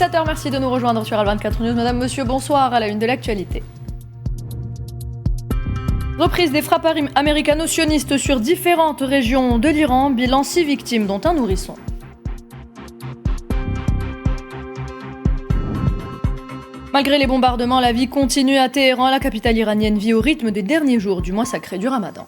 17h, merci de nous rejoindre sur Al24 News. Madame, monsieur, bonsoir à la une de l'actualité. Reprise des frappes américano-sionistes sur différentes régions de l'Iran, bilan 6 victimes dont un nourrisson. Malgré les bombardements, la vie continue à Téhéran. La capitale iranienne vit au rythme des derniers jours du mois sacré du Ramadan.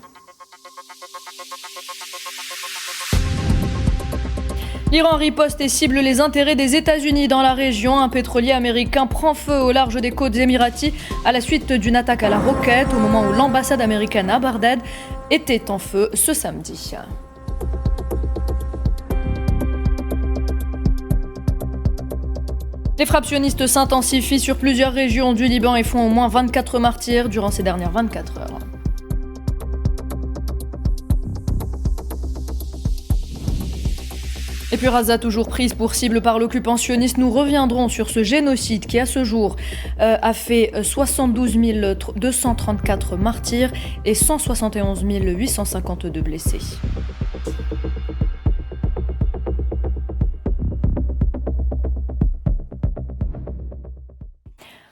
L'Iran riposte et cible les intérêts des États-Unis dans la région. Un pétrolier américain prend feu au large des côtes émiraties à la suite d'une attaque à la roquette au moment où l'ambassade américaine à Bagdad était en feu ce samedi. Les frappes sionistes s'intensifient sur plusieurs régions du Liban et font au moins 24 martyrs durant ces dernières 24 heures. Et puis Raza, toujours prise pour cible par l'occupant sioniste, nous reviendrons sur ce génocide qui à ce jour a fait 72 234 martyrs et 171 852 blessés.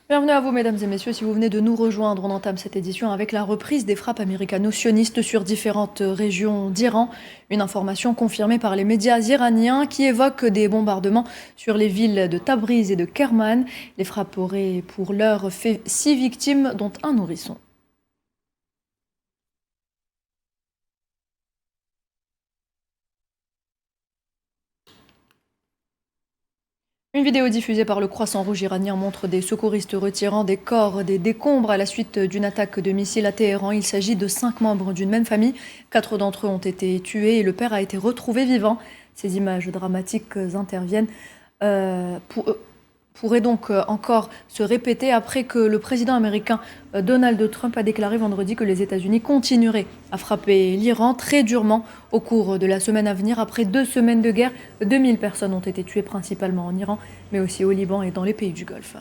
Bienvenue à vous, mesdames et messieurs. Si vous venez de nous rejoindre, on entame cette édition avec la reprise des frappes américano-sionistes sur différentes régions d'Iran. Une information confirmée par les médias iraniens qui évoquent des bombardements sur les villes de Tabriz et de Kerman. Les frappes auraient pour l'heure fait 6 victimes, dont un nourrisson. Une vidéo diffusée par le Croissant Rouge iranien montre des secouristes retirant des corps des décombres à la suite d'une attaque de missiles à Téhéran. Il s'agit de 5 membres d'une même famille. 4 d'entre eux ont été tués et le père a été retrouvé vivant. Ces images dramatiques interviennent pourrait donc encore se répéter après que le président américain Donald Trump a déclaré vendredi que les États-Unis continueraient à frapper l'Iran très durement au cours de la semaine à venir. Après 2 semaines de guerre, 2000 personnes ont été tuées principalement en Iran, mais aussi au Liban et dans les pays du Golfe.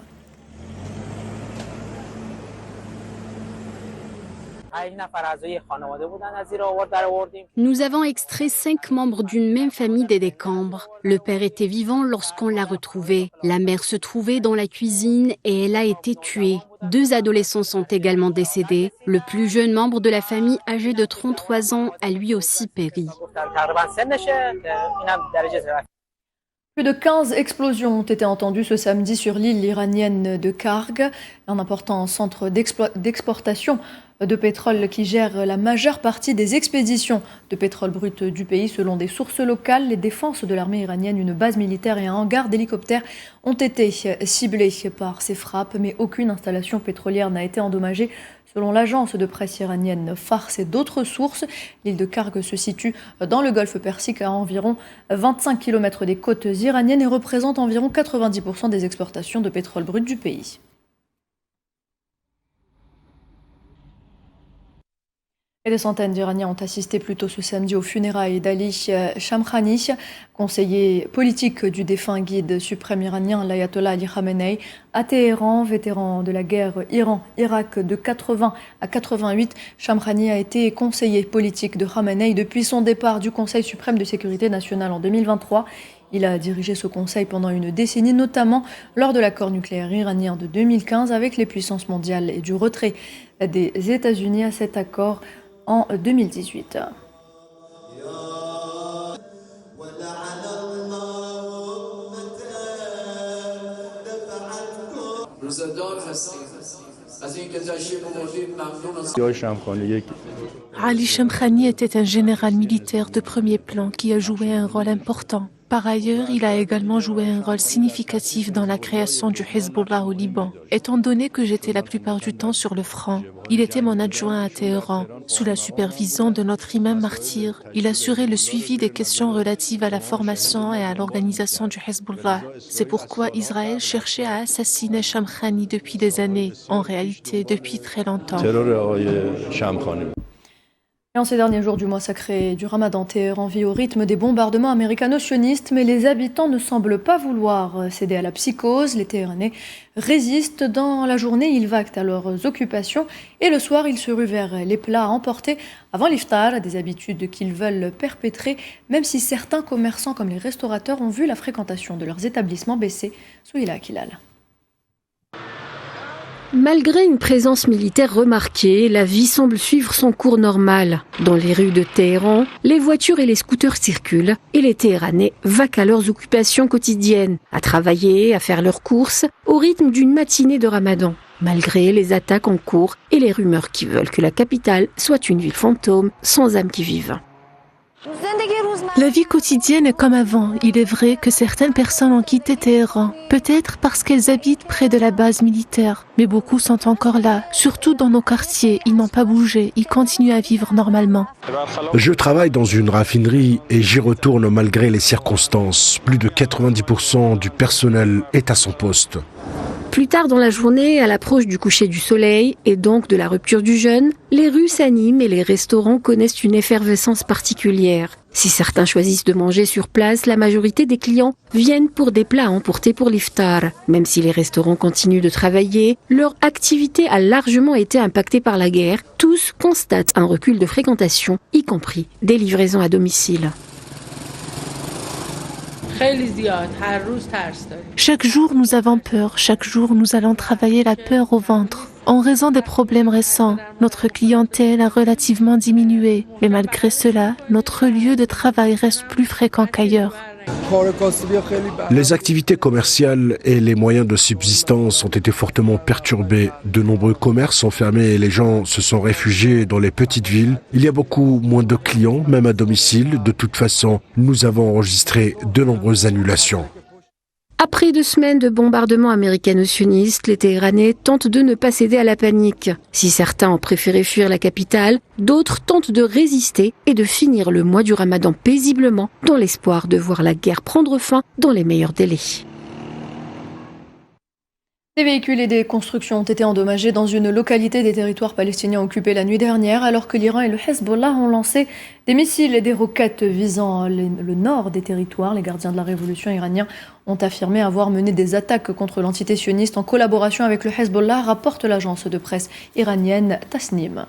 Nous avons extrait 5 membres d'une même famille des décombres. Le père était vivant lorsqu'on l'a retrouvé. La mère se trouvait dans la cuisine et elle a été tuée. 2 adolescents sont également décédés. Le plus jeune membre de la famille, âgé de 33 ans, a lui aussi péri. Plus de 15 explosions ont été entendues ce samedi sur l'île iranienne de Karg, un important centre d'exportation de pétrole qui gère la majeure partie des expéditions de pétrole brut du pays. Selon des sources locales, les défenses de l'armée iranienne, une base militaire et un hangar d'hélicoptères ont été ciblés par ces frappes, mais aucune installation pétrolière n'a été endommagée. Selon l'agence de presse iranienne Fars et d'autres sources, l'île de Karg se situe dans le golfe Persique à environ 25 km des côtes iraniennes et représente environ 90% des exportations de pétrole brut du pays. Et des centaines d'Iraniens ont assisté plus tôt ce samedi aux funérailles d'Ali Shamkhani, conseiller politique du défunt guide suprême iranien l'ayatollah Ali Khamenei, à Téhéran. Vétéran de la guerre Iran-Irak de 80 à 88, Shamkhani a été conseiller politique de Khamenei depuis son départ du Conseil suprême de sécurité nationale en 2023. Il a dirigé ce conseil pendant une décennie, notamment lors de l'accord nucléaire iranien de 2015 avec les puissances mondiales et du retrait des États-Unis à cet accord en 2018. Ali Shamkhani était un général militaire de premier plan qui a joué un rôle important. Par ailleurs, il a également joué un rôle significatif dans la création du Hezbollah au Liban. Étant donné que j'étais la plupart du temps sur le front, il était mon adjoint à Téhéran. Sous la supervision de notre imam martyr, il assurait le suivi des questions relatives à la formation et à l'organisation du Hezbollah. C'est pourquoi Israël cherchait à assassiner Shamkhani depuis des années, en réalité depuis très longtemps. Et en ces derniers jours du mois sacré du Ramadan, Téhéran vit au rythme des bombardements américano-sionistes, mais les habitants ne semblent pas vouloir céder à la psychose. Les Téhéranais résistent. Dans la journée, ils vaquent à leurs occupations et le soir, ils se ruent vers les plats à emporter avant l'iftar, des habitudes qu'ils veulent perpétrer, même si certains commerçants comme les restaurateurs ont vu la fréquentation de leurs établissements baisser. Souila Akilal. Malgré une présence militaire remarquée, la vie semble suivre son cours normal. Dans les rues de Téhéran, les voitures et les scooters circulent et les Téhéranais vaquent à leurs occupations quotidiennes, à travailler, à faire leurs courses, au rythme d'une matinée de Ramadan. Malgré les attaques en cours et les rumeurs qui veulent que la capitale soit une ville fantôme sans âme qui vive. La vie quotidienne est comme avant. Il est vrai que certaines personnes ont quitté Téhéran, peut-être parce qu'elles habitent près de la base militaire. Mais beaucoup sont encore là, surtout dans nos quartiers. Ils n'ont pas bougé, ils continuent à vivre normalement. Je travaille dans une raffinerie et j'y retourne malgré les circonstances. Plus de 90% du personnel est à son poste. Plus tard dans la journée, à l'approche du coucher du soleil et donc de la rupture du jeûne, les rues s'animent et les restaurants connaissent une effervescence particulière. Si certains choisissent de manger sur place, la majorité des clients viennent pour des plats à emporter pour l'iftar. Même si les restaurants continuent de travailler, leur activité a largement été impactée par la guerre. Tous constatent un recul de fréquentation, y compris des livraisons à domicile. Chaque jour, nous avons peur. Chaque jour, nous allons travailler la peur au ventre. En raison des problèmes récents, notre clientèle a relativement diminué. Mais malgré cela, notre lieu de travail reste plus fréquent qu'ailleurs. Les activités commerciales et les moyens de subsistance ont été fortement perturbés. De nombreux commerces sont fermés et les gens se sont réfugiés dans les petites villes. Il y a beaucoup moins de clients, même à domicile. De toute façon, nous avons enregistré de nombreuses annulations. Après 2 semaines de bombardements américano-sionistes, les Téhéranais tentent de ne pas céder à la panique. Si certains ont préféré fuir la capitale, d'autres tentent de résister et de finir le mois du Ramadan paisiblement, dans l'espoir de voir la guerre prendre fin dans les meilleurs délais. Des véhicules et des constructions ont été endommagés dans une localité des territoires palestiniens occupés la nuit dernière, alors que l'Iran et le Hezbollah ont lancé des missiles et des roquettes visant le nord des territoires. Les gardiens de la révolution iraniens ont affirmé avoir mené des attaques contre l'entité sioniste en collaboration avec le Hezbollah, rapporte l'agence de presse iranienne Tasnim.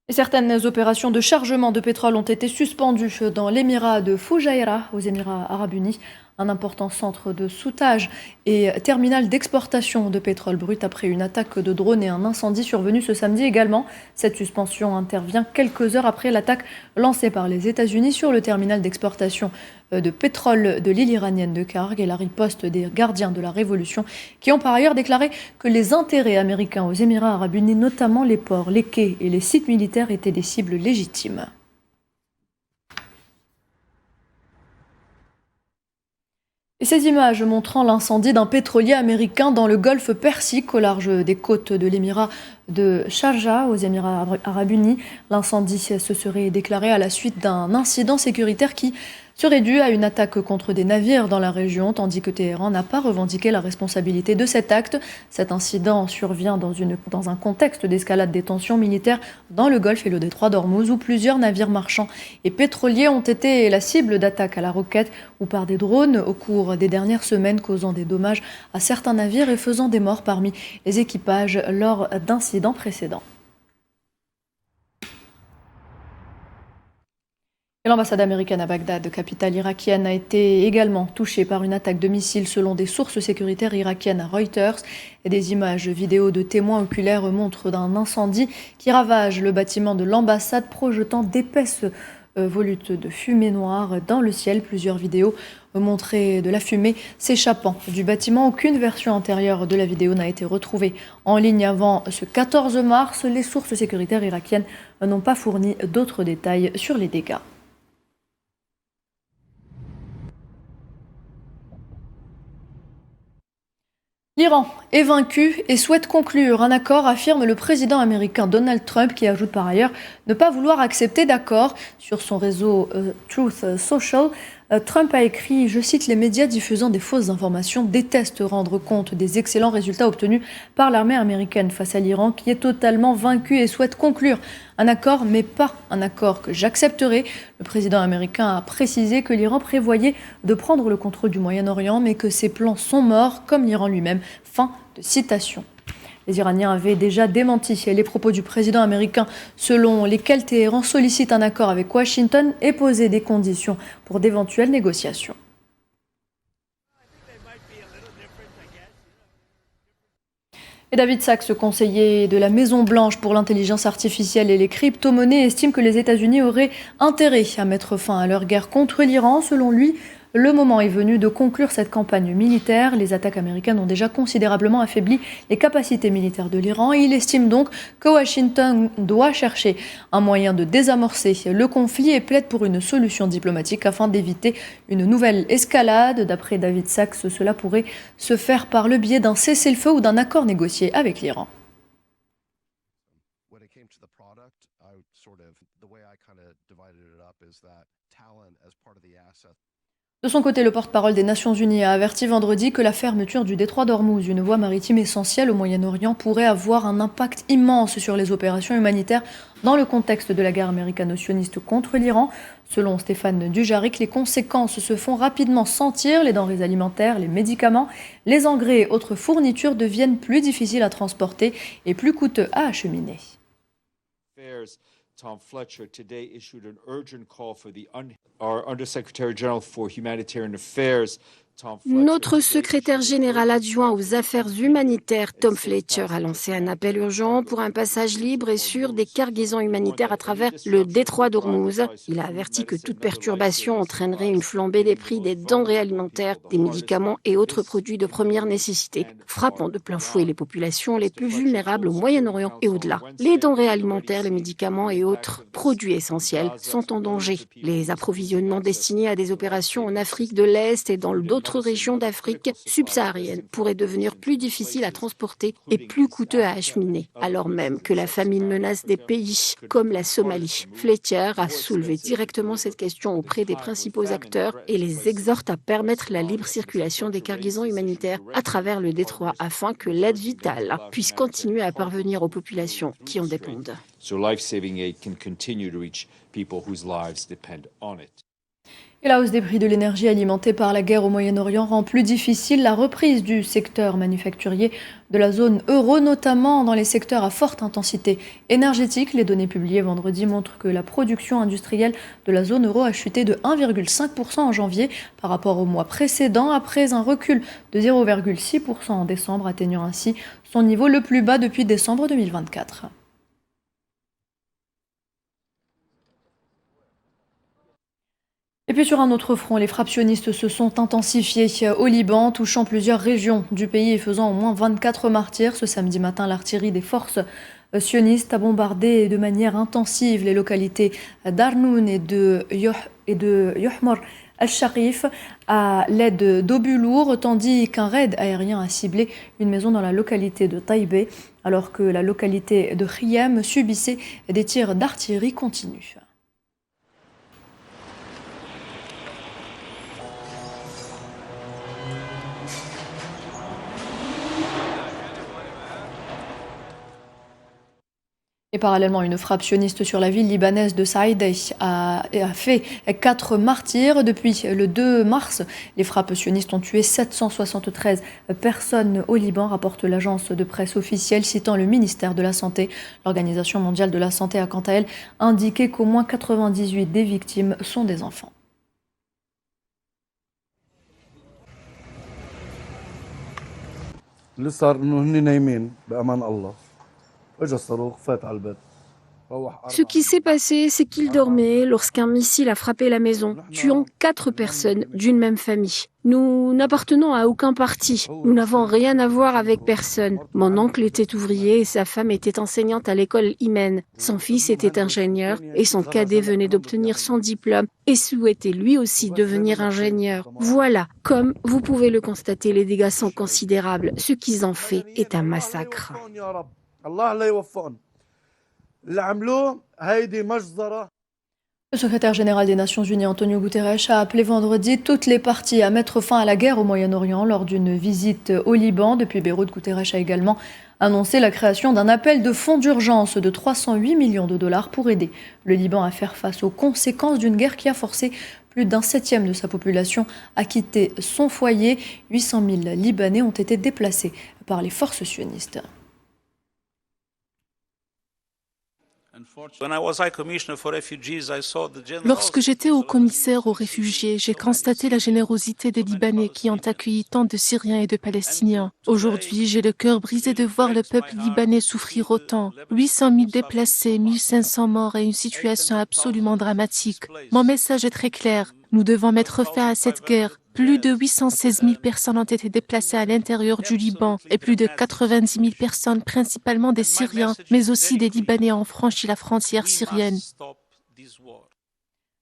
Et certaines opérations de chargement de pétrole ont été suspendues dans l'émirat de Fujairah, aux Émirats arabes unis, un important centre de soudage et terminal d'exportation de pétrole brut après une attaque de drone et un incendie survenu ce samedi également. Cette suspension intervient quelques heures après l'attaque lancée par les États-Unis sur le terminal d'exportation de pétrole de l'île iranienne de Karg et la riposte des gardiens de la révolution qui ont par ailleurs déclaré que les intérêts américains aux Émirats arabes unis, notamment les ports, les quais et les sites militaires, étaient des cibles légitimes. Et ces images montrant l'incendie d'un pétrolier américain dans le golfe Persique au large des côtes de l'émirat de Sharjah aux Émirats arabes unis. L'incendie se serait déclaré à la suite d'un incident sécuritaire qui serait dû à une attaque contre des navires dans la région, tandis que Téhéran n'a pas revendiqué la responsabilité de cet acte. Cet incident survient dans un contexte d'escalade des tensions militaires dans le Golfe et le détroit d'Ormuz, où plusieurs navires marchands et pétroliers ont été la cible d'attaques à la roquette ou par des drones au cours des dernières semaines, causant des dommages à certains navires et faisant des morts parmi les équipages lors d'incidents précédents. Et l'ambassade américaine à Bagdad, capitale irakienne, a été également touchée par une attaque de missiles selon des sources sécuritaires irakiennes à Reuters. Et des images vidéo de témoins oculaires montrent d'un incendie qui ravage le bâtiment de l'ambassade, projetant d'épaisses volutes de fumée noire dans le ciel. Plusieurs vidéos montraient de la fumée s'échappant du bâtiment. Aucune version antérieure de la vidéo n'a été retrouvée en ligne avant ce 14 mars. Les sources sécuritaires irakiennes n'ont pas fourni d'autres détails sur les dégâts. L'Iran est vaincu et souhaite conclure un accord, affirme le président américain Donald Trump, qui ajoute par ailleurs ne pas vouloir accepter d'accord. Sur son réseau Truth Social, Trump a écrit, je cite, les médias diffusant des fausses informations détestent rendre compte des excellents résultats obtenus par l'armée américaine face à l'Iran qui est totalement vaincu et souhaite conclure un accord, mais pas un accord que j'accepterai. Le président américain a précisé que l'Iran prévoyait de prendre le contrôle du Moyen-Orient, mais que ses plans sont morts, comme l'Iran lui-même. Fin de citation. Les Iraniens avaient déjà démenti les propos du président américain selon lesquels Téhéran sollicite un accord avec Washington et posait des conditions pour d'éventuelles négociations. Et David Sachs, conseiller de la Maison-Blanche pour l'intelligence artificielle et les crypto-monnaies, estime que les États-Unis auraient intérêt à mettre fin à leur guerre contre l'Iran. Selon lui, le moment est venu de conclure cette campagne militaire. Les attaques américaines ont déjà considérablement affaibli les capacités militaires de l'Iran. Il estime donc que Washington doit chercher un moyen de désamorcer le conflit et plaide pour une solution diplomatique afin d'éviter une nouvelle escalade. D'après David Sachs, cela pourrait se faire par le biais d'un cessez-le-feu ou d'un accord négocié avec l'Iran. De son côté, le porte-parole des Nations Unies a averti vendredi que la fermeture du détroit d'Ormuz, une voie maritime essentielle au Moyen-Orient, pourrait avoir un impact immense sur les opérations humanitaires dans le contexte de la guerre américano-sioniste contre l'Iran. Selon Stéphane Dujarric, les conséquences se font rapidement sentir. Les denrées alimentaires, les médicaments, les engrais et autres fournitures deviennent plus difficiles à transporter et plus coûteux à acheminer. Tom Fletcher today issued an urgent call for our Undersecretary General for Humanitarian Affairs. Notre secrétaire général adjoint aux affaires humanitaires, Tom Fletcher, a lancé un appel urgent pour un passage libre et sûr des cargaisons humanitaires à travers le détroit d'Ormuz. Il a averti que toute perturbation entraînerait une flambée des prix des denrées alimentaires, des médicaments et autres produits de première nécessité, frappant de plein fouet les populations les plus vulnérables au Moyen-Orient et au-delà. Les denrées alimentaires, les médicaments et autres produits essentiels sont en danger. Les approvisionnements destinés à des opérations en Afrique de l'Est et dans d'autres régions d'Afrique subsaharienne pourraient devenir plus difficiles à transporter et plus coûteux à acheminer, alors même que la famine menace des pays comme la Somalie. Fletcher a soulevé directement cette question auprès des principaux acteurs et les exhorte à permettre la libre circulation des cargaisons humanitaires à travers le détroit afin que l'aide vitale puisse continuer à parvenir aux populations qui en dépendent. So life-saving aid can continue to reach people whose lives depend on it. Et la hausse des prix de l'énergie alimentée par la guerre au Moyen-Orient rend plus difficile la reprise du secteur manufacturier de la zone euro, notamment dans les secteurs à forte intensité énergétique. Les données publiées vendredi montrent que la production industrielle de la zone euro a chuté de 1,5% en janvier par rapport au mois précédent, après un recul de 0,6% en décembre, atteignant ainsi son niveau le plus bas depuis décembre 2024. Et puis sur un autre front, les frappes sionistes se sont intensifiées au Liban, touchant plusieurs régions du pays et faisant au moins 24 martyrs. Ce samedi matin, l'artillerie des forces sionistes a bombardé de manière intensive les localités d'Arnoun et de Yohmor al-Sharif à l'aide d'obus lourds, tandis qu'un raid aérien a ciblé une maison dans la localité de Taïbé, alors que la localité de Khiyam subissait des tirs d'artillerie continus. Et parallèlement, une frappe sioniste sur la ville libanaise de Saïdeh a fait 4 martyrs. Depuis le 2 mars, les frappes sionistes ont tué 773 personnes au Liban, rapporte l'agence de presse officielle citant le ministère de la Santé. L'Organisation mondiale de la santé a quant à elle indiqué qu'au moins 98 des victimes sont des enfants. Ce qui s'est passé, c'est qu'ils dormaient lorsqu'un missile a frappé la maison, tuant 4 personnes d'une même famille. Nous n'appartenons à aucun parti. Nous n'avons rien à voir avec personne. Mon oncle était ouvrier et sa femme était enseignante à l'école Imen. Son fils était ingénieur et son cadet venait d'obtenir son diplôme et souhaitait lui aussi devenir ingénieur. Voilà, comme vous pouvez le constater, les dégâts sont considérables. Ce qu'ils ont fait est un massacre. Le secrétaire général des Nations Unies, Antonio Guterres, a appelé vendredi toutes les parties à mettre fin à la guerre au Moyen-Orient lors d'une visite au Liban. Depuis Beyrouth, Guterres a également annoncé la création d'un appel de fonds d'urgence de 308 millions de dollars pour aider le Liban à faire face aux conséquences d'une guerre qui a forcé plus d'un septième de sa population à quitter son foyer. 800 000 Libanais ont été déplacés par les forces sionistes. Lorsque j'étais haut commissaire aux réfugiés, j'ai constaté la générosité des Libanais qui ont accueilli tant de Syriens et de Palestiniens. Aujourd'hui, j'ai le cœur brisé de voir le peuple libanais souffrir autant. 800 000 déplacés, 1500 morts et une situation absolument dramatique. Mon message est très clair. Nous devons mettre fin à cette guerre. Plus de 816 000 personnes ont été déplacées à l'intérieur du Liban et plus de 90 000 personnes, principalement des Syriens, mais aussi des Libanais, ont franchi la frontière syrienne.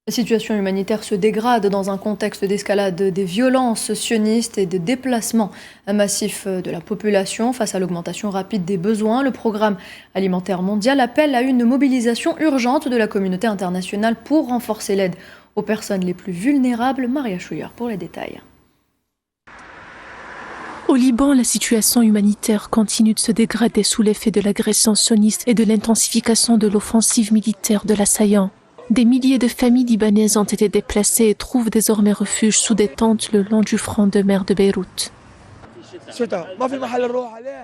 La situation humanitaire se dégrade dans un contexte d'escalade des violences sionistes et de déplacement massif de la population. Face à l'augmentation rapide des besoins, le Programme alimentaire mondial appelle à une mobilisation urgente de la communauté internationale pour renforcer l'aide aux personnes les plus vulnérables. Maria Chouyer pour les détails. Au Liban, la situation humanitaire continue de se dégrader sous l'effet de l'agression sioniste et de l'intensification de l'offensive militaire de l'assaillant. Des milliers de familles libanaises ont été déplacées et trouvent désormais refuge sous des tentes le long du front de mer de Beyrouth.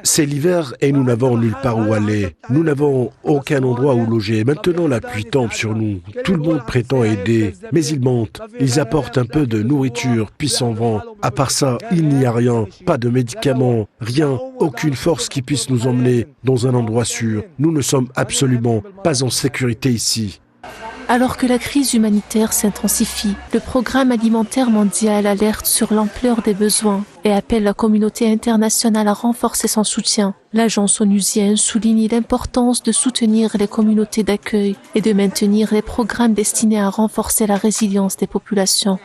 C'est l'hiver et nous n'avons nulle part où aller. Nous n'avons aucun endroit où loger. Maintenant, la pluie tombe sur nous. Tout le monde prétend aider, mais ils mentent. Ils apportent un peu de nourriture, puis s'en vont. À part ça, il n'y a rien. Pas de médicaments, rien. Aucune force qui puisse nous emmener dans un endroit sûr. Nous ne sommes absolument pas en sécurité ici. Alors que la crise humanitaire s'intensifie, le Programme alimentaire mondial alerte sur l'ampleur des besoins et appelle la communauté internationale à renforcer son soutien. L'agence onusienne souligne l'importance de soutenir les communautés d'accueil et de maintenir les programmes destinés à renforcer la résilience des populations.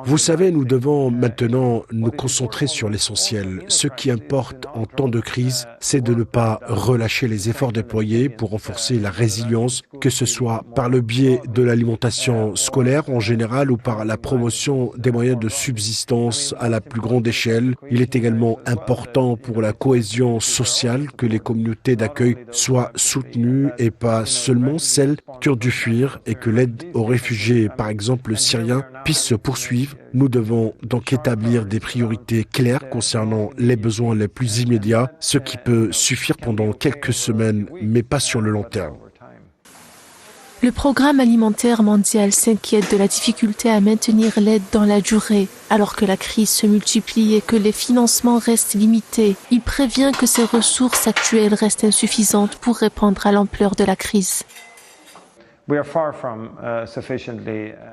Vous savez, nous devons maintenant nous concentrer sur l'essentiel. Ce qui importe en temps de crise, c'est de ne pas relâcher les efforts déployés pour renforcer la résilience, que ce soit par le biais de l'alimentation scolaire en général ou par la promotion des moyens de subsistance à la plus grande échelle. Il est également important pour la cohésion sociale que les communautés d'accueil soient soutenues et pas seulement celles qui ont dû fuir, et que l'aide aux réfugiés, par exemple syriens, puisse se poursuivre. Nous devons donc établir des priorités claires concernant les besoins les plus immédiats, ce qui peut suffire pendant quelques semaines, mais pas sur le long terme. Le Programme alimentaire mondial s'inquiète de la difficulté à maintenir l'aide dans la durée, alors que la crise se multiplie et que les financements restent limités. Il prévient que ces ressources actuelles restent insuffisantes pour répondre à l'ampleur de la crise.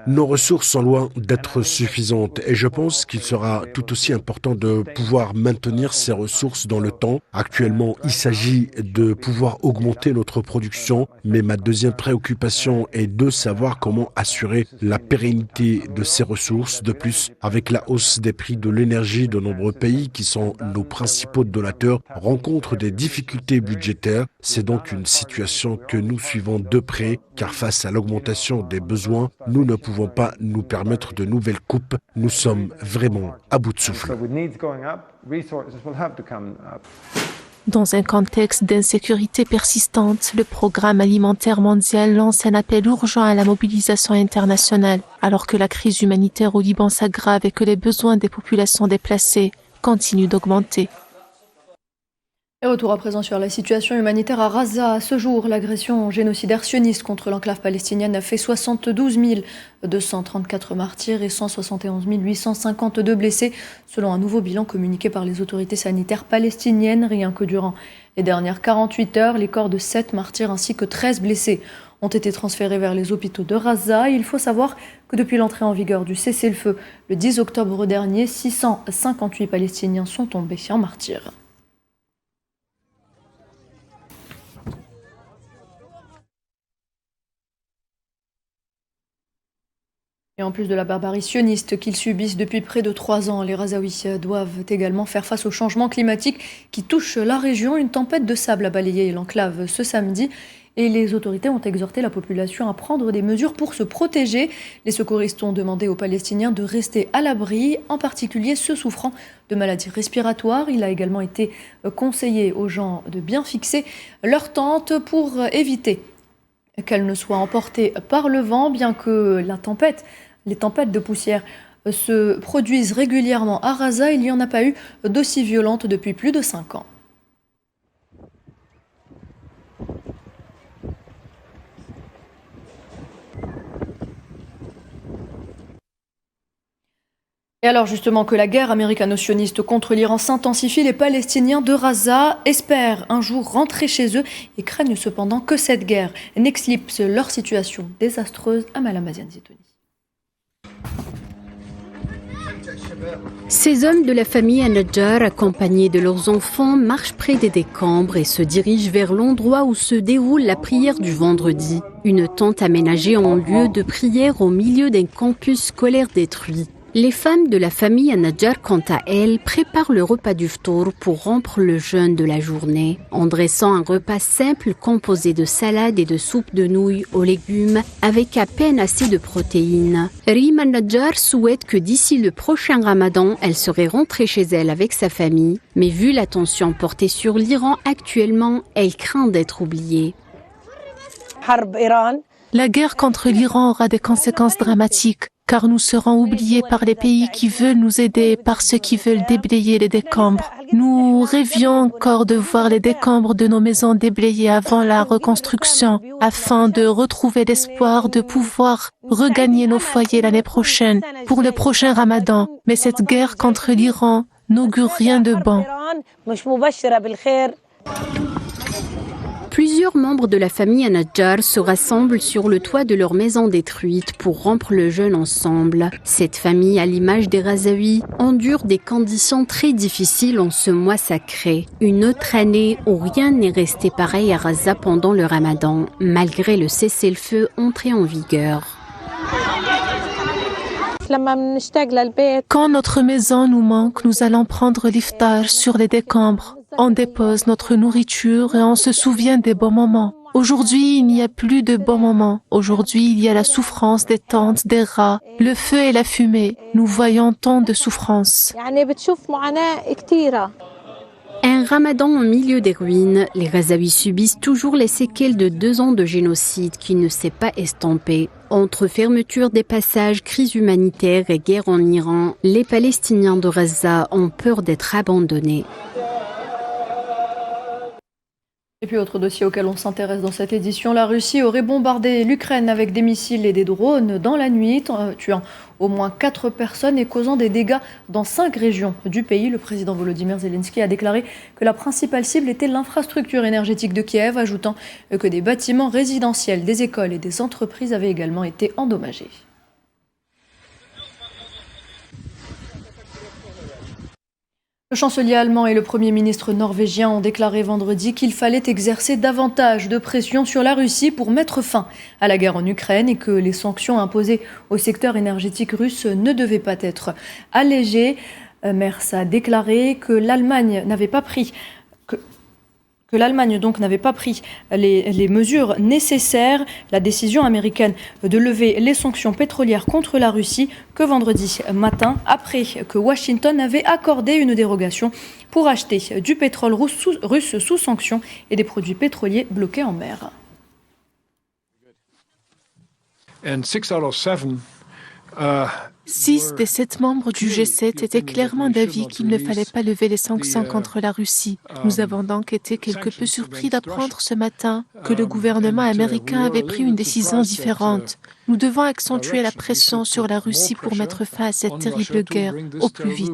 Nos ressources sont loin d'être suffisantes et je pense qu'il sera tout aussi important de pouvoir maintenir ces ressources dans le temps. Actuellement, il s'agit de pouvoir augmenter notre production, mais ma deuxième préoccupation est de savoir comment assurer la pérennité de ces ressources. De plus, avec la hausse des prix de l'énergie, de nombreux pays qui sont nos principaux donateurs rencontrent des difficultés budgétaires. C'est donc une situation que nous suivons de près, car face à l'augmentation des besoins, nous ne pouvons pas nous permettre de nouvelles coupes. Nous sommes vraiment à bout de souffle. Dans un contexte d'insécurité persistante, le Programme alimentaire mondial lance un appel urgent à la mobilisation internationale, alors que la crise humanitaire au Liban s'aggrave et que les besoins des populations déplacées continuent d'augmenter. Et retour à présent sur la situation humanitaire à Gaza. À ce jour, l'agression génocidaire sioniste contre l'enclave palestinienne a fait 72 234 martyrs et 171 852 blessés, selon un nouveau bilan communiqué par les autorités sanitaires palestiniennes. Rien que durant les dernières 48 heures, les corps de 7 martyrs ainsi que 13 blessés ont été transférés vers les hôpitaux de Gaza. Il faut savoir que depuis l'entrée en vigueur du cessez-le-feu, le 10 octobre dernier, 658 Palestiniens sont tombés en martyrs. Et en plus de la barbarie sioniste qu'ils subissent depuis près de 3 ans, les Razaouis doivent également faire face au changement climatique qui touche la région. Une tempête de sable a balayé l'enclave ce samedi et les autorités ont exhorté la population à prendre des mesures pour se protéger. Les secouristes ont demandé aux Palestiniens de rester à l'abri, en particulier ceux souffrant de maladies respiratoires. Il a également été conseillé aux gens de bien fixer leur tente pour éviter qu'elle ne soit emportée par le vent, bien que les tempêtes de poussière se produisent régulièrement à Raza. Il n'y en a pas eu d'aussi violente depuis plus de 5 ans. Et alors justement que la guerre américano-sioniste contre l'Iran s'intensifie, les Palestiniens de Raza espèrent un jour rentrer chez eux et craignent cependant que cette guerre n'éclipse leur situation désastreuse à Malamazian-Zitouni. Ces hommes de la famille An-Najjar, accompagnés de leurs enfants, marchent près des décombres et se dirigent vers l'endroit où se déroule la prière du vendredi. Une tente aménagée en lieu de prière au milieu d'un campus scolaire détruit. Les femmes de la famille An-Najjar, quant à elles, préparent le repas du ftour pour rompre le jeûne de la journée, en dressant un repas simple composé de salade et de soupe de nouilles aux légumes, avec à peine assez de protéines. Rim An-Najjar souhaite que d'ici le prochain ramadan, elle serait rentrée chez elle avec sa famille, mais vu l'attention portée sur l'Iran actuellement, elle craint d'être oubliée. La guerre contre l'Iran aura des conséquences dramatiques, car nous serons oubliés par les pays qui veulent nous aider, par ceux qui veulent déblayer les décombres. Nous rêvions encore de voir les décombres de nos maisons déblayées avant la reconstruction, afin de retrouver l'espoir de pouvoir regagner nos foyers l'année prochaine, pour le prochain Ramadan. Mais cette guerre contre l'Iran n'augure rien de bon. Plusieurs membres de la famille An-Najjar se rassemblent sur le toit de leur maison détruite pour rompre le jeûne ensemble. Cette famille, à l'image des Razaouis, endure des conditions très difficiles en ce mois sacré. Une autre année où rien n'est resté pareil à Raza pendant le Ramadan, malgré le cessez-le-feu entré en vigueur. Quand notre maison nous manque, nous allons prendre l'iftar sur les décombres. On dépose notre nourriture et on se souvient des bons moments. Aujourd'hui, il n'y a plus de bons moments. Aujourd'hui, il y a la souffrance des tentes, des rats, le feu et la fumée. Nous voyons tant de souffrances. Un ramadan au milieu des ruines, les Razaouis subissent toujours les séquelles de 2 ans de génocide qui ne s'est pas estompé. Entre fermeture des passages, crise humanitaire et guerre en Iran, les Palestiniens de Raza ont peur d'être abandonnés. Et puis autre dossier auquel on s'intéresse dans cette édition, la Russie aurait bombardé l'Ukraine avec des missiles et des drones dans la nuit, tuant au moins 4 personnes et causant des dégâts dans 5 régions du pays. Le président Volodymyr Zelensky a déclaré que la principale cible était l'infrastructure énergétique de Kiev, ajoutant que des bâtiments résidentiels, des écoles et des entreprises avaient également été endommagés. Le chancelier allemand et le Premier ministre norvégien ont déclaré vendredi qu'il fallait exercer davantage de pression sur la Russie pour mettre fin à la guerre en Ukraine et que les sanctions imposées au secteur énergétique russe ne devaient pas être allégées. Merz a déclaré que l'Allemagne n'avait pas pris les mesures nécessaires. La décision américaine de lever les sanctions pétrolières contre la Russie que vendredi matin, après que Washington avait accordé une dérogation pour acheter du pétrole russe sous sanctions et des produits pétroliers bloqués en mer. And 6 out of 7 6 des 7 membres du G7 étaient clairement d'avis qu'il ne fallait pas lever les sanctions contre la Russie. Nous avons donc été quelque peu surpris d'apprendre ce matin que le gouvernement américain avait pris une décision différente. Nous devons accentuer la pression sur la Russie pour mettre fin à cette terrible guerre au plus vite.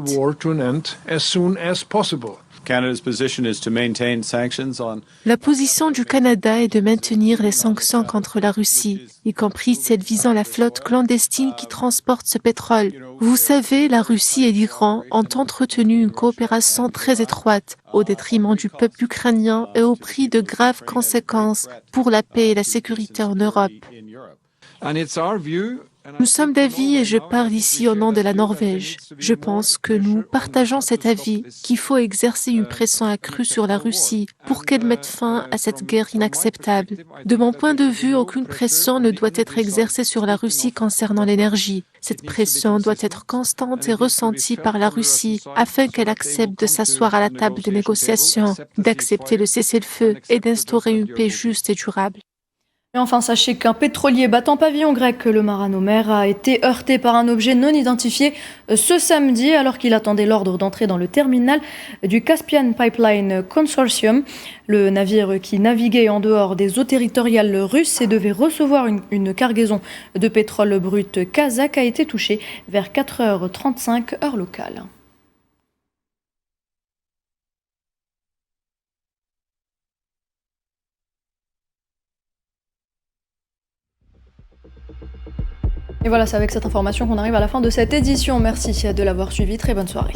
La position du Canada est de maintenir les sanctions contre la Russie, y compris celles visant la flotte clandestine qui transporte ce pétrole. Vous savez, la Russie et l'Iran ont entretenu une coopération très étroite au détriment du peuple ukrainien et au prix de graves conséquences pour la paix et la sécurité en Europe. Nous sommes d'avis, et je parle ici au nom de la Norvège. Je pense que nous partageons cet avis qu'il faut exercer une pression accrue sur la Russie pour qu'elle mette fin à cette guerre inacceptable. De mon point de vue, aucune pression ne doit être exercée sur la Russie concernant l'énergie. Cette pression doit être constante et ressentie par la Russie afin qu'elle accepte de s'asseoir à la table de négociation, d'accepter le cessez-le-feu et d'instaurer une paix juste et durable. Et enfin, sachez qu'un pétrolier battant pavillon grec, le Maranomer, a été heurté par un objet non identifié ce samedi alors qu'il attendait l'ordre d'entrer dans le terminal du Caspian Pipeline Consortium. Le navire qui naviguait en dehors des eaux territoriales russes et devait recevoir une cargaison de pétrole brut kazakh a été touché vers 4h35 heure locale. Et voilà, c'est avec cette information qu'on arrive à la fin de cette édition. Merci de l'avoir suivi. Très bonne soirée.